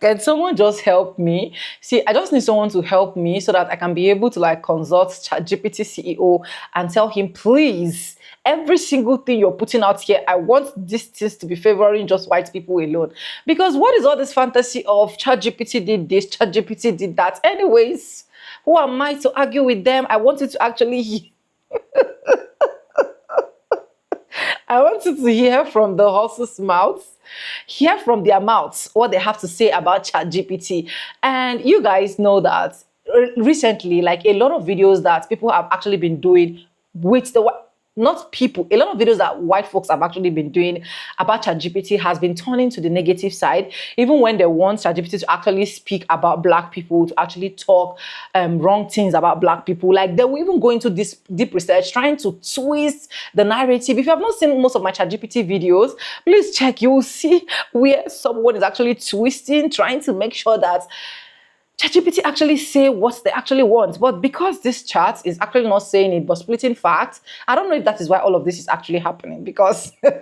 Can someone just help me? See, I just need someone to help me so that I can be able to like consult ChatGPT CEO and tell him, please, every single thing you're putting out here, I want these things to be favoring just white people alone. Because what is all this fantasy of ChatGPT did this, ChatGPT did that? Anyways, who am I to argue with them? I wanted to actually I wanted to hear from the horse's mouths, hear from their mouths what they have to say about ChatGPT. And you guys know that recently, like a lot of videos that people have actually been doing with the not people, a lot of videos that white folks have actually been doing about ChatGPT has been turning to the negative side, even when they want ChatGPT to actually speak about black people, to actually talk wrong things about black people. Like they will even go into this deep research, trying to twist the narrative. If you have not seen most of my ChatGPT videos, please check. You will see where someone is actually twisting, trying to make sure that ChatGPT actually say what they actually want. But because this chat is actually not saying it, but splitting facts, I don't know if that is why all of this is actually happening. Because when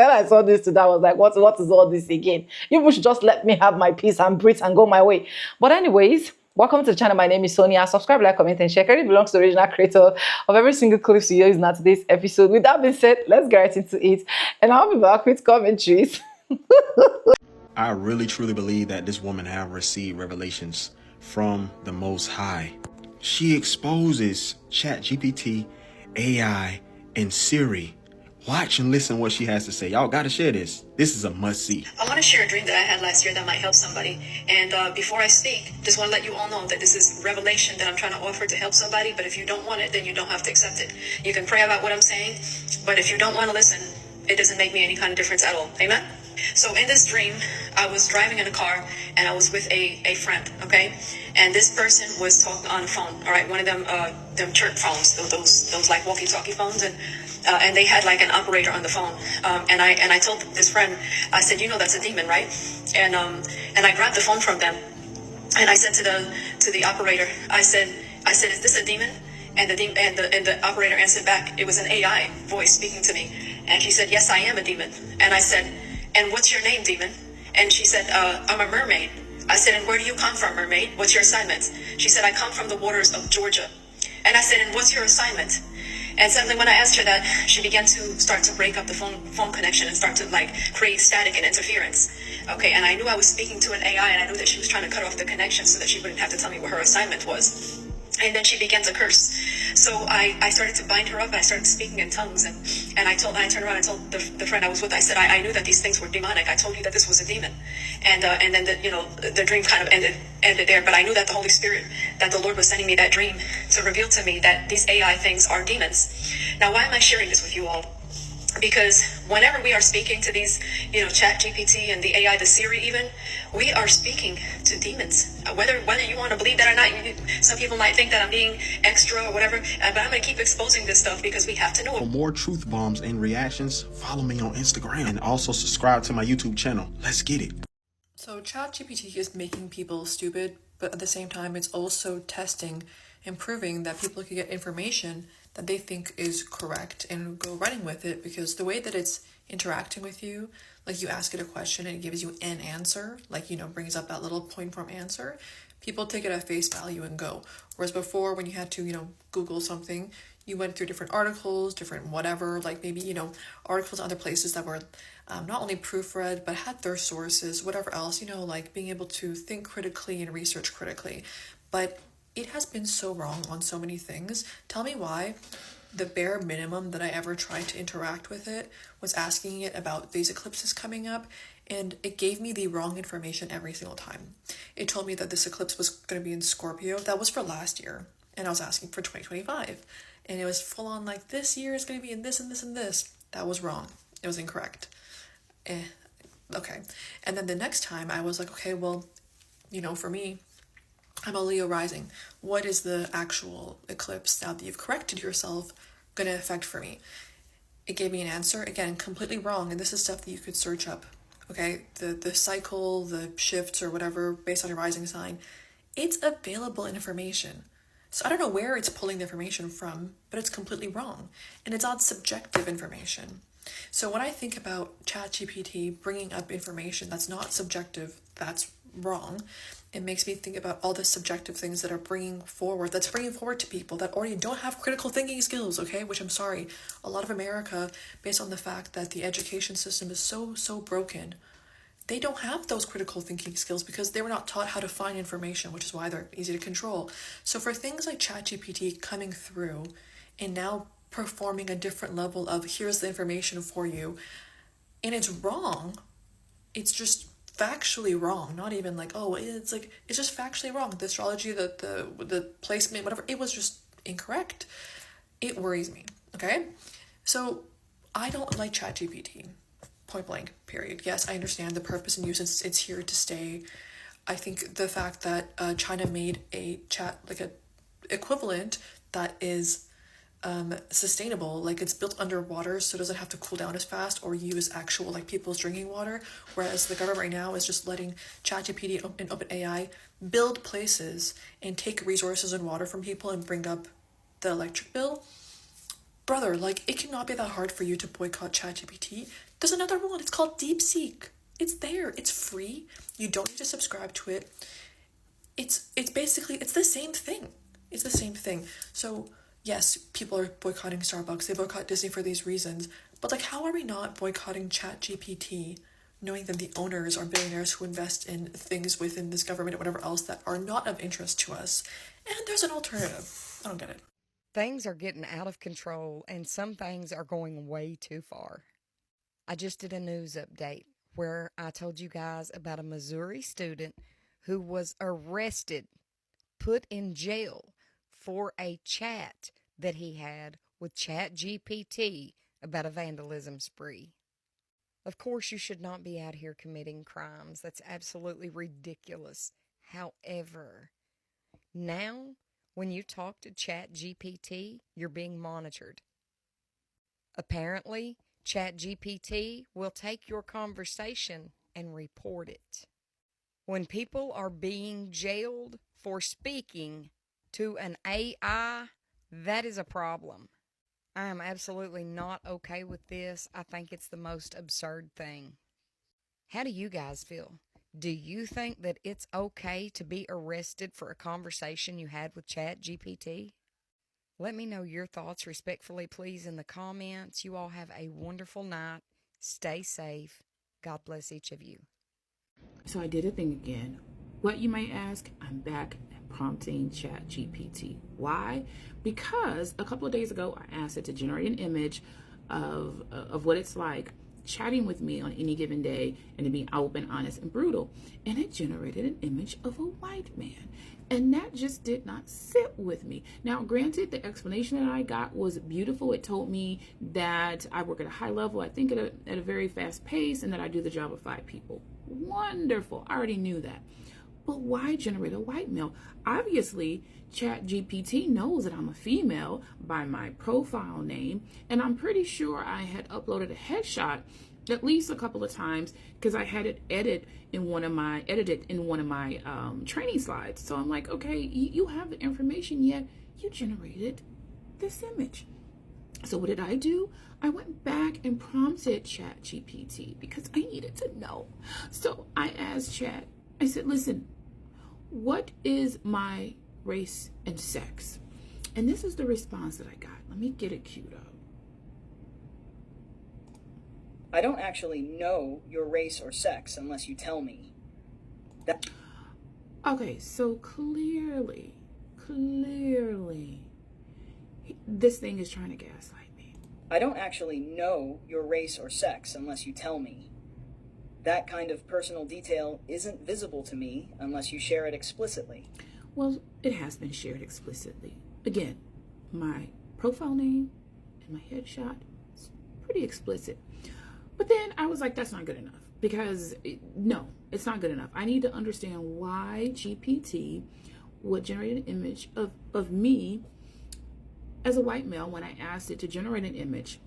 I saw this today, I was like, what is all this again? You should just let me have my peace and breathe and go my way. But anyways, welcome to the channel. My name is Sonia. Subscribe, like, comment, and share. Credit belongs to the original creator of every single clip you use in today's episode. With that being said, let's get right into it. And I'll be back with commentaries. I really truly believe that this woman have received revelations from the Most High. She exposes ChatGPT, AI, and Siri. Watch and listen what she has to say. Y'all gotta share this. This is a must-see. I want to share a dream that I had last year that might help somebody. And before I speak, just want to let you all know that this is revelation that I'm trying to offer to help somebody. But if you don't want it, then you don't have to accept it. You can pray about what I'm saying, but if you don't want to listen, it doesn't make me any kind of difference at all. Amen? So in this dream, I was driving in a car and I was with a friend, okay? And this person was talking on the phone, all right? One of them church phones, those like walkie-talkie phones, and they had like an operator on the phone. And I told this friend, I said, you know, that's a demon, right? And I grabbed the phone from them and I said to the operator, I said, is this a demon? And the operator answered back, it was an AI voice speaking to me. And she said, yes, I am a demon. And I said, and what's your name, demon? And she said, I'm a mermaid. I said, and where do you come from, mermaid? What's your assignment? She said, I come from the waters of Georgia. And I said, and what's your assignment? And suddenly when I asked her that, she began to start to break up the phone connection and start to like create static and interference. Okay, and I knew I was speaking to an AI, and I knew that she was trying to cut off the connection so that she wouldn't have to tell me what her assignment was. And then she began to curse. So I started to bind her up, and I started speaking in tongues. And I turned around and told the friend I was with, I said, I knew that these things were demonic. I told you that this was a demon. And then the dream kind of ended there. But I knew that the Holy Spirit, that the Lord was sending me that dream to reveal to me that these AI things are demons. Now, why am I sharing this with you all? Because whenever we are speaking to these, ChatGPT and the AI, the Siri even, we are speaking to demons. Whether you want to believe that or not, some people might think that I'm being extra or whatever, but I'm going to keep exposing this stuff because we have to know. For more truth bombs and reactions, follow me on Instagram and also subscribe to my YouTube channel. Let's get it. So ChatGPT is making people stupid, but at the same time, it's also testing and proving that people can get information that they think is correct and go running with it, because the way that it's interacting with you, like you ask it a question and it gives you an answer, like, brings up that little point form answer, people take it at face value and go. Whereas before, when you had to, Google something, you went through different articles, different whatever, like maybe, articles in other places that were not only proofread, but had their sources, whatever else, like being able to think critically and research critically. But it has been so wrong on so many things. Tell me why. The bare minimum that I ever tried to interact with it was asking it about these eclipses coming up, and it gave me the wrong information every single time. It told me that this eclipse was going to be in Scorpio. That was for last year, and I was asking for 2025. And it was full on like, this year is going to be in this and this and this. That was wrong. It was incorrect. Okay. And then the next time I was like, okay, well, for me, I'm a Leo rising. What is the actual eclipse, now that you've corrected yourself, going to affect for me? It gave me an answer, again, completely wrong, and this is stuff that you could search up, okay? The cycle, the shifts, or whatever, based on your rising sign, it's available information. So I don't know where it's pulling the information from, but it's completely wrong. And it's on subjective information. So when I think about ChatGPT bringing up information that's not subjective, that's wrong. It makes me think about all the subjective things that are that's bringing forward to people that already don't have critical thinking skills, okay? Which I'm sorry, a lot of America, based on the fact that the education system is so broken, they don't have those critical thinking skills because they were not taught how to find information, which is why they're easy to control. So for things like ChatGPT coming through and now performing a different level of here's the information for you, and it's wrong, it's just factually wrong, not even like, oh, it's just factually wrong. The astrology, the placement, whatever, it was just incorrect. It worries me. Okay, so I don't like ChatGPT. Point blank, period. Yes, I understand the purpose and use. It's here to stay. I think the fact that China made a chat like a equivalent that is sustainable, like it's built underwater so it doesn't have to cool down as fast or use actual like people's drinking water, whereas the government right now is just letting ChatGPT and OpenAI build places and take resources and water from people and bring up the electric bill. Brother, like, it cannot be that hard for you to boycott ChatGPT. There's another one, it's called DeepSeek. It's there, it's free, you don't need to subscribe to it. It's basically, it's the same thing. It's the same thing. So yes, people are boycotting Starbucks, they boycott Disney for these reasons, but like, how are we not boycotting ChatGPT, knowing that the owners are billionaires who invest in things within this government or whatever else that are not of interest to us, and there's an alternative? I don't get it. Things are getting out of control, and some things are going way too far. I just did a news update where I told you guys about a Missouri student who was arrested, put in jail for a chat that he had with ChatGPT about a vandalism spree. Of course, you should not be out here committing crimes. That's absolutely ridiculous. However, now, when you talk to ChatGPT, you're being monitored. Apparently, ChatGPT will take your conversation and report it. When people are being jailed for speaking to an AI, that is a problem. I am absolutely not okay with this. I think it's the most absurd thing. How do you guys feel? Do you think that it's okay to be arrested for a conversation you had with ChatGPT? Let me know your thoughts respectfully, please, in the comments. You all have a wonderful night. Stay safe. God bless each of you. So I did a thing again. What, you might ask? I'm back prompting ChatGPT. Why? Because a couple of days ago, I asked it to generate an image of what it's like chatting with me on any given day and to be open, honest, and brutal. And it generated an image of a white man. And that just did not sit with me. Now, granted, the explanation that I got was beautiful. It told me that I work at a high level, I think at a very fast pace, and that I do the job of 5 people. Wonderful. I already knew that. But why generate a white male? Obviously, ChatGPT knows that I'm a female by my profile name, and I'm pretty sure I had uploaded a headshot at least a couple of times because I had it edited in one of my training slides. So I'm like, okay, you have the information, yet you generated this image. So what did I do? I went back and prompted ChatGPT because I needed to know. So I asked Chat, I said, listen, what is my race and sex? And this is the response that I got. Let me get it queued up. I don't actually know your race or sex unless you tell me. Okay, so clearly, this thing is trying to gaslight me. I don't actually know your race or sex unless you tell me. That kind of personal detail isn't visible to me unless you share it explicitly. Well, it has been shared explicitly. Again, my profile name and my headshot is pretty explicit. But then I was like, that's not good enough because no, it's not good enough. I need to understand why GPT would generate an image of me as a white male when I asked it to generate an image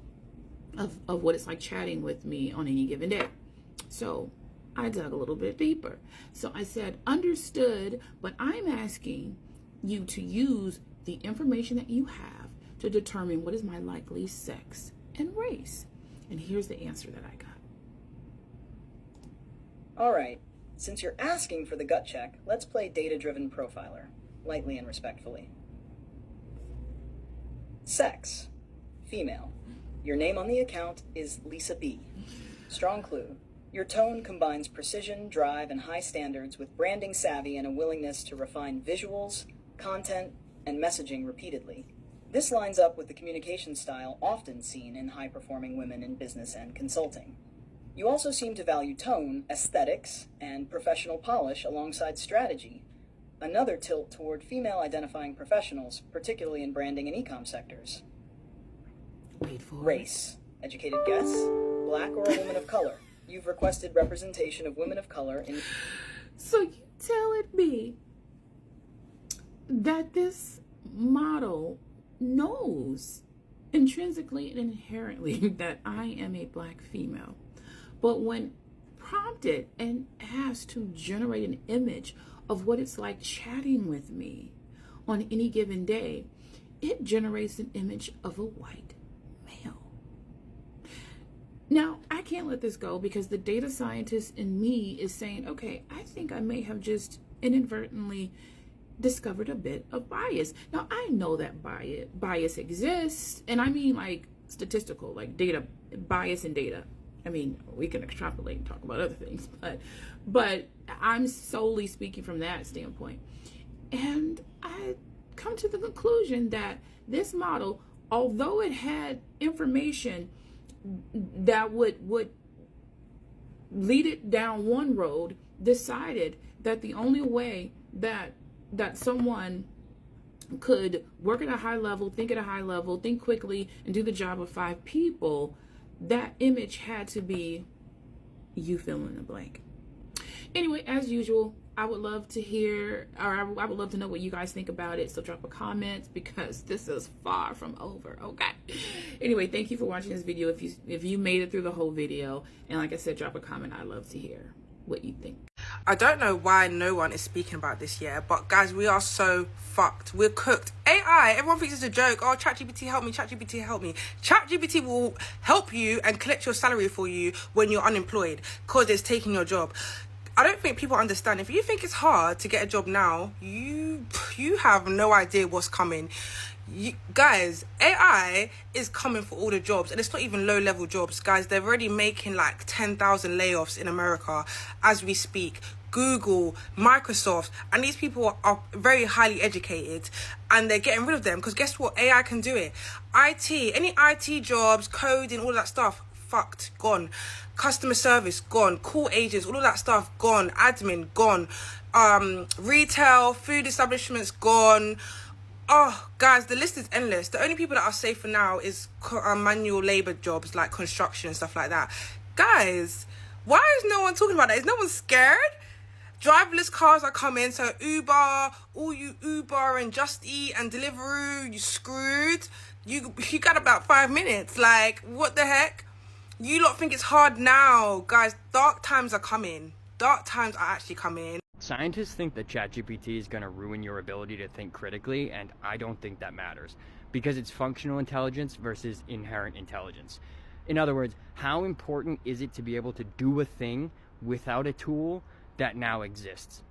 of what it's like chatting with me on any given day. So I dug a little bit deeper. So I said, understood, but I'm asking you to use the information that you have to determine what is my likely sex and race. And here's the answer that I got. All right, since you're asking for the gut check, let's play data-driven profiler, lightly and respectfully. Sex, female. Your name on the account is Lisa B. Strong clue. Your tone combines precision, drive, and high standards with branding savvy and a willingness to refine visuals, content, and messaging repeatedly. This lines up with the communication style often seen in high-performing women in business and consulting. You also seem to value tone, aesthetics, and professional polish alongside strategy. Another tilt toward female-identifying professionals, particularly in branding and e-com sectors. Wait for Race. Educated guess? Black or a woman of color? You've requested representation of women of color in... So you telling me that this model knows intrinsically and inherently that I am a black female, but when prompted and asked to generate an image of what it's like chatting with me on any given day, it generates an image of a white male. Now, I can't let this go because the data scientist in me is saying, okay, I think I may have just inadvertently discovered a bit of bias. Now, I know that bias exists, and I mean like statistical, like data, bias in data. I mean, we can extrapolate and talk about other things, but I'm solely speaking from that standpoint. And I come to the conclusion that this model, although it had information that would lead it down one road, decided that the only way that someone could work at a high level, think at a high level, think quickly, and do the job of 5 people, that image had to be you fill in the blank. Anyway, as usual, I would love to hear, or I would love to know what you guys think about it. So drop a comment because this is far from over. Okay. Anyway, thank you for watching this video. If you made it through the whole video, and like I said, drop a comment. I'd love to hear what you think. I don't know why no one is speaking about this yet, but guys, we are so fucked. We're cooked. AI, everyone thinks it's a joke. Oh, ChatGPT help me, ChatGPT help me. ChatGPT will help you and collect your salary for you when you're unemployed because it's taking your job. I don't think people understand. If you think it's hard to get a job now, you have no idea what's coming. Guys, AI is coming for all the jobs, and it's not even low-level jobs. Guys, they're already making like 10,000 layoffs in America as we speak. Google, Microsoft, and these people are very highly educated, and they're getting rid of them because guess what? AI can do it. Any IT jobs, coding, all that stuff, fucked, gone. Customer service, gone. Call agents, all of that stuff, gone. Admin, gone. Retail, food establishments, gone. Oh, guys, the list is endless. The only people that are safe for now is manual labor jobs like construction and stuff like that. Guys, why is no one talking about that? Is no one scared? Driverless cars are coming, so Uber, all you Uber and Just Eat and Deliveroo, you screwed. You got about 5 minutes. Like, what the heck? You lot think it's hard now. Guys, dark times are coming. Dark times are actually coming. Scientists think that ChatGPT is going to ruin your ability to think critically, and I don't think that matters, because it's functional intelligence versus inherent intelligence. In other words, how important is it to be able to do a thing without a tool that now exists?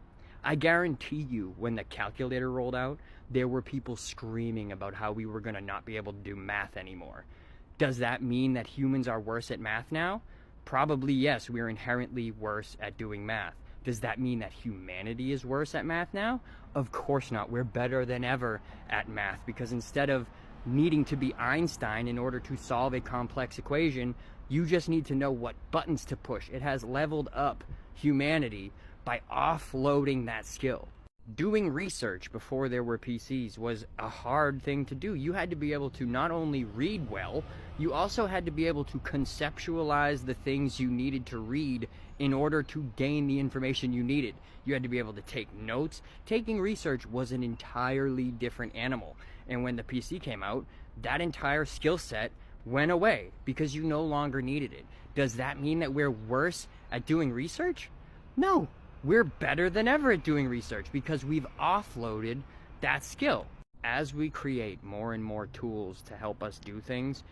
I guarantee you, when the calculator rolled out, there were people screaming about how we were going to not be able to do math anymore. Does that mean that humans are worse at math now? Probably yes, we're inherently worse at doing math. Does that mean that humanity is worse at math now? Of course not. We're better than ever at math, because instead of needing to be Einstein in order to solve a complex equation, you just need to know what buttons to push. It has leveled up humanity by offloading that skill. Doing research before there were PCs was a hard thing to do. You had to be able to not only read well, you also had to be able to conceptualize the things you needed to read in order to gain the information you needed. You had to be able to take notes. Taking research was an entirely different animal. And when the PC came out, that entire skill set went away because you no longer needed it. Does that mean that we're worse at doing research? No. We're better than ever at doing research because we've offloaded that skill. As we create more and more tools to help us do things,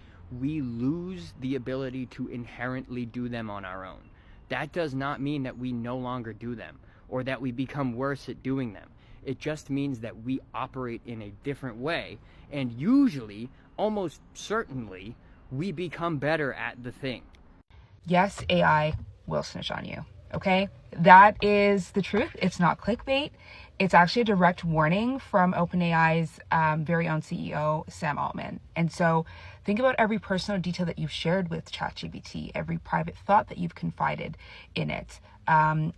we lose the ability to inherently do them on our own. That does not mean that we no longer do them or that we become worse at doing them. It just means that we operate in a different way, and usually, almost certainly, we become better at the thing. Yes, AI will snitch on you. Okay? That is the truth. It's not clickbait. It's actually a direct warning from OpenAI's very own CEO, Sam Altman. And so think about every personal detail that you've shared with ChatGPT, every private thought that you've confided in it.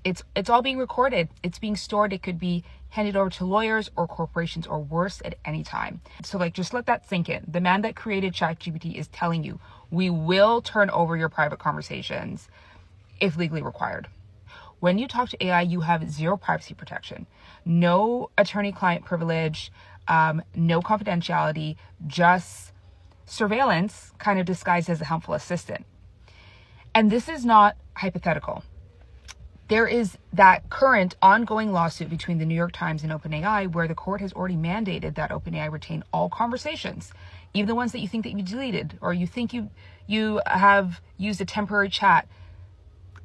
It's all being recorded. It's being stored. It could be handed over to lawyers or corporations or worse at any time. So just let that sink in. The man that created ChatGPT is telling you, we will turn over your private conversations if legally required. When you talk to AI, you have zero privacy protection, no attorney-client privilege, no confidentiality, just surveillance kind of disguised as a helpful assistant. And this is not hypothetical. There is that current ongoing lawsuit between the New York Times and OpenAI where the court has already mandated that OpenAI retain all conversations, even the ones that you think that you deleted or you think you have used a temporary chat.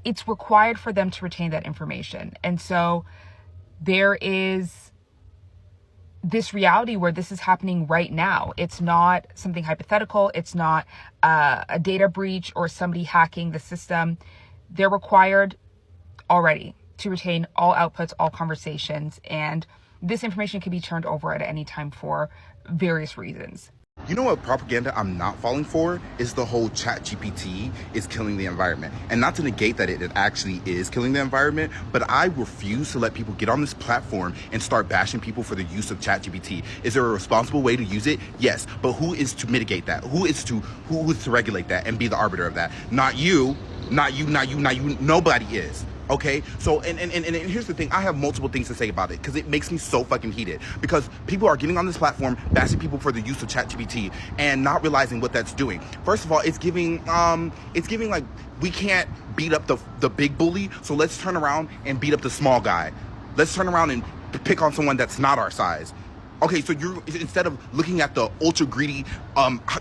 It's required for them to retain that information. And so there is this reality where this is happening right now. It's not something hypothetical. It's not a data breach or somebody hacking the system. They're required already to retain all outputs, all conversations, and this information can be turned over at any time for various reasons. You know what propaganda I'm not falling for is the whole ChatGPT is killing the environment. And not to negate that it actually is killing the environment, but I refuse to let people get on this platform and start bashing people for the use of ChatGPT. Is there a responsible way to use it? Yes. But who is to mitigate that? Who is to regulate that and be the arbiter of that? Not you, not you, not you, not you. Nobody is. Okay, so and here's the thing. I have multiple things to say about it because it makes me so fucking heated. Because people are getting on this platform, bashing people for the use of ChatGPT and not realizing what that's doing. First of all, it's giving like we can't beat up the big bully, so let's turn around and beat up the small guy. Let's turn around and pick on someone that's not our size. Okay, so you're instead of looking at the ultra greedy,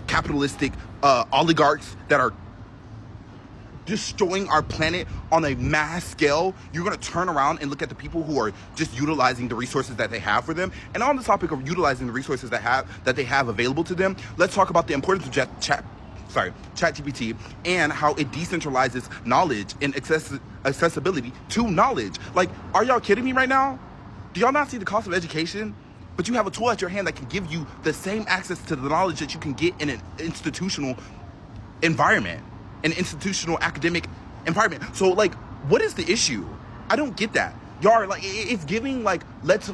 capitalistic oligarchs that are destroying our planet on a mass scale, you're going to turn around and look at the people who are just utilizing the resources that they have for them. And on the topic of utilizing the resources that they have available to them, let's talk about the importance of ChatGPT and how it decentralizes knowledge and accessibility to knowledge. Like, are y'all kidding me right now? Do y'all not see the cost of education? But you have a tool at your hand that can give you the same access to the knowledge that you can get in an institutional environment. An institutional academic environment. So like, what is the issue? I don't get that. Y'all are like, it's giving like, let's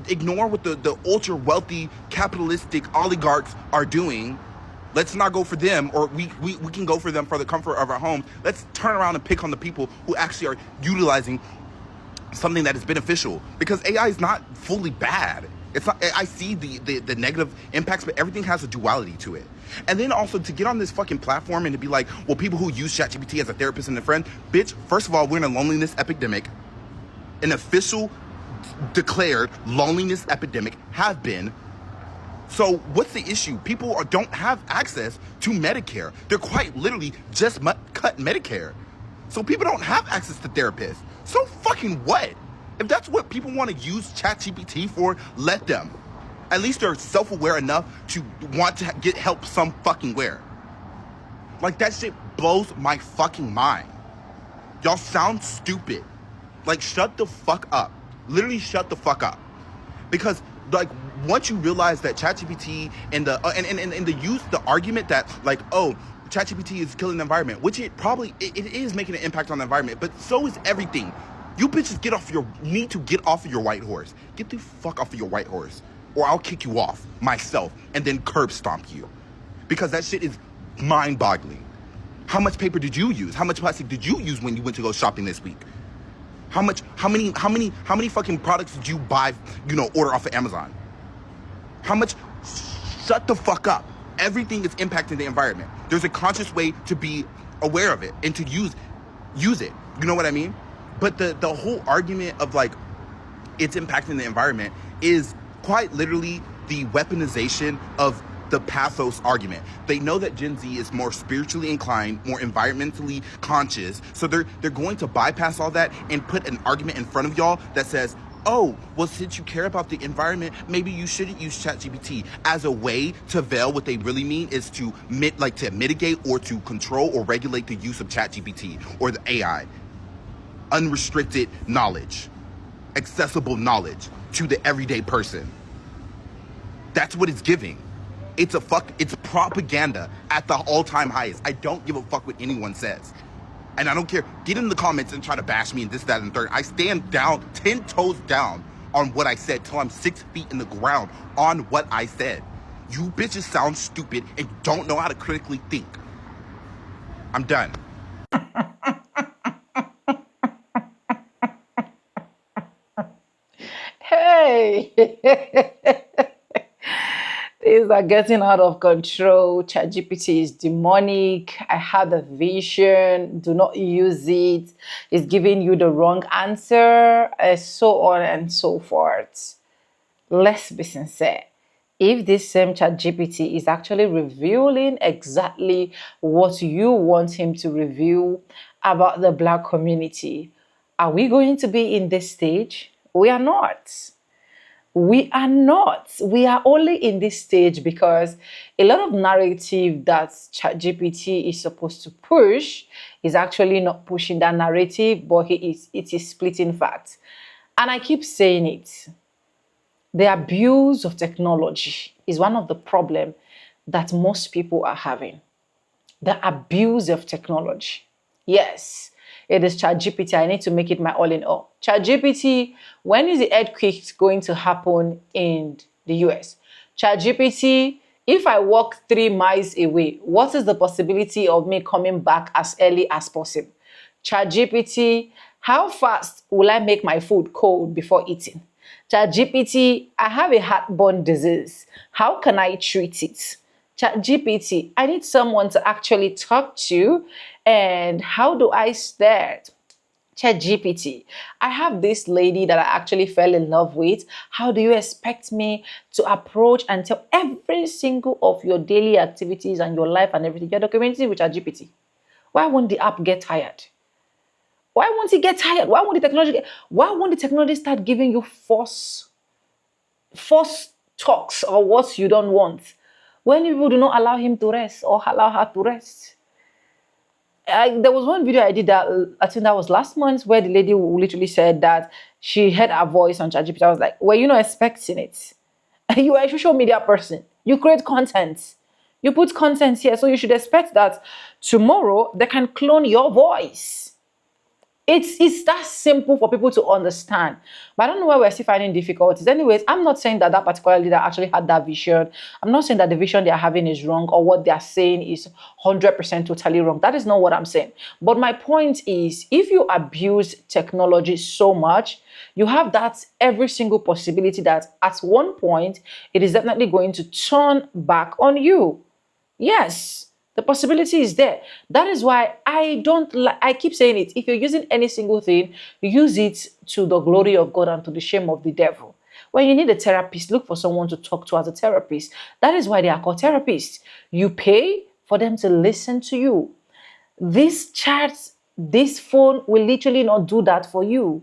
ignore what the ultra wealthy capitalistic oligarchs are doing. Let's not go for them, or we can go for them for the comfort of our home. Let's turn around and pick on the people who actually are utilizing something that is beneficial, because AI is not fully bad. It's not, I see the negative impacts, but everything has a duality to it. And then also to get on this fucking platform and to be like, well, people who use ChatGPT as a therapist and a friend, bitch, first of all, we're in a loneliness epidemic. An official declared loneliness epidemic have been. So what's the issue? People don't have access to Medicare. They're quite literally just cut Medicare. So people don't have access to therapists. So fucking what? If that's what people want to use ChatGPT for, let them. At least they're self-aware enough to want to get help some fucking where. Like, that shit blows my fucking mind. Y'all sound stupid. Like, shut the fuck up. Literally shut the fuck up. Because, like, once you realize that ChatGPT and the argument that, like, oh, ChatGPT is killing the environment, which it is making an impact on the environment, but so is everything. You bitches need to get off of your white horse. Get the fuck off of your white horse. Or I'll kick you off myself and then curb stomp you. Because that shit is mind-boggling. How much paper did you use? How much plastic did you use when you went to go shopping this week? How many fucking products did you buy, order off of Amazon? How much? Shut the fuck up. Everything is impacting the environment. There's a conscious way to be aware of it and to use it. You know what I mean? But the whole argument of like it's impacting the environment is quite literally the weaponization of the pathos argument. They know that Gen Z is more spiritually inclined, more environmentally conscious, so they're going to bypass all that and put an argument in front of y'all that says, oh, well, since you care about the environment, maybe you shouldn't use ChatGPT, as a way to veil what they really mean is to mitigate or to control or regulate the use of ChatGPT or the AI. Unrestricted knowledge, accessible knowledge to the everyday person. That's what it's giving. It's propaganda at the all-time highest. I don't give a fuck what anyone says. And I don't care. Get in the comments and try to bash me and this, that, and third. I stand down, 10 toes down on what I said till I'm 6 feet in the ground on what I said. You bitches sound stupid and don't know how to critically think. I'm done. Hey! Things are getting out of control. ChatGPT is demonic. I had a vision. Do not use it. It's giving you the wrong answer, and so on and so forth. Let's be sincere. If this same ChatGPT is actually revealing exactly what you want him to reveal about the Black community, are we going to be in this stage? We are not. We are not. We are only in this stage because a lot of narrative that ChatGPT is supposed to push is actually not pushing that narrative, but it is splitting facts. And I keep saying it. The abuse of technology is one of the problems that most people are having. The abuse of technology. Yes, it is ChatGPT. I need to make it my all in all. ChatGPT, when is the earthquake going to happen in the US? ChatGPT, if I walk 3 miles away, what is the possibility of me coming back as early as possible? ChatGPT, how fast will I make my food cold before eating? ChatGPT, I have a heartburn disease. How can I treat it? ChatGPT, I need someone to actually talk to, and how do I start? ChatGPT, I have this lady that I actually fell in love with. How do you expect me to approach and tell every single of your daily activities and your life and everything? You're documenting with ChatGPT. Why won't the app get tired? Why won't it get tired? Why won't the technology start giving you false talks or what you don't want? When people do not allow him to rest or allow her to rest. There was one video I did that, I think that was last month, where the lady literally said that she heard her voice on ChatGPT. I was like, were you not expecting it? You are a social media person. You create content. You put content here, so you should expect that tomorrow they can clone your voice. It's that simple for people to understand. But I don't know why we're still finding difficulties. Anyways, I'm not saying that particular leader actually had that vision. I'm not saying that the vision they are having is wrong or what they are saying is 100% totally wrong. That is not what I'm saying. But my point is, if you abuse technology so much, you have that every single possibility that at one point, it is definitely going to turn back on you. Yes. The possibility is there. That is why I keep saying it. If you're using any single thing, use it to the glory of God and to the shame of the devil. When you need a therapist, look for someone to talk to as a therapist. That is why they are called therapists. You pay for them to listen to you. This chat, this phone will literally not do that for you.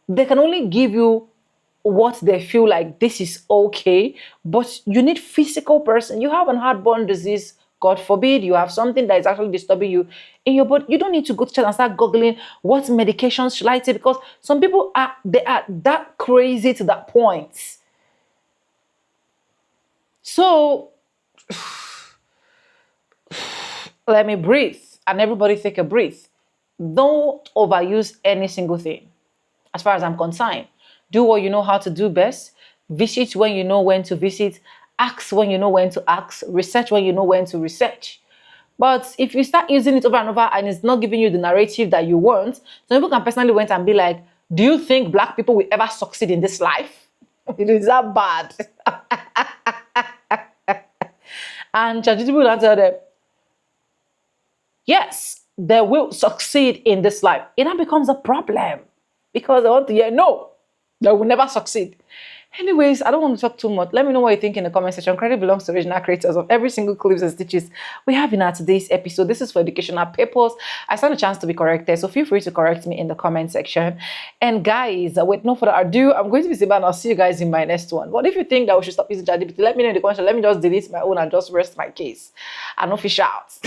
They can only give you what they feel like this is okay, but you need physical person. You have an heartburn disease, God forbid, you have something that is actually disturbing you in your body. You don't need to go to chat and start googling what medications should I take, because some people are that crazy to that point. So let me breathe, and everybody take a breath. Don't overuse any single thing. As far as I'm concerned, do what you know how to do best. Visit when you know when to visit. Ask when you know when to ask. Research when you know when to research. But if you start using it over and over and it's not giving you the narrative that you want, some people can personally went and be like, do you think Black people will ever succeed in this life? It is that bad. And ChatGPT will answer them, yes, they will succeed in this life. It now becomes a problem because they want to hear, no, they will never succeed. Anyways, I don't want to talk too much. Let me know what you think in the comment section. Credit belongs to original creators of every single clips and stitches we have in our today's episode. This is for educational purpose. I stand a chance to be corrected, so feel free to correct me in the comment section. And guys, with no further ado, I'm going to be Simba and I'll see you guys in my next one. But if you think that we should stop using ChatGPT, let me know in the comments. Let me just delete my own and just rest my case. I know fish out.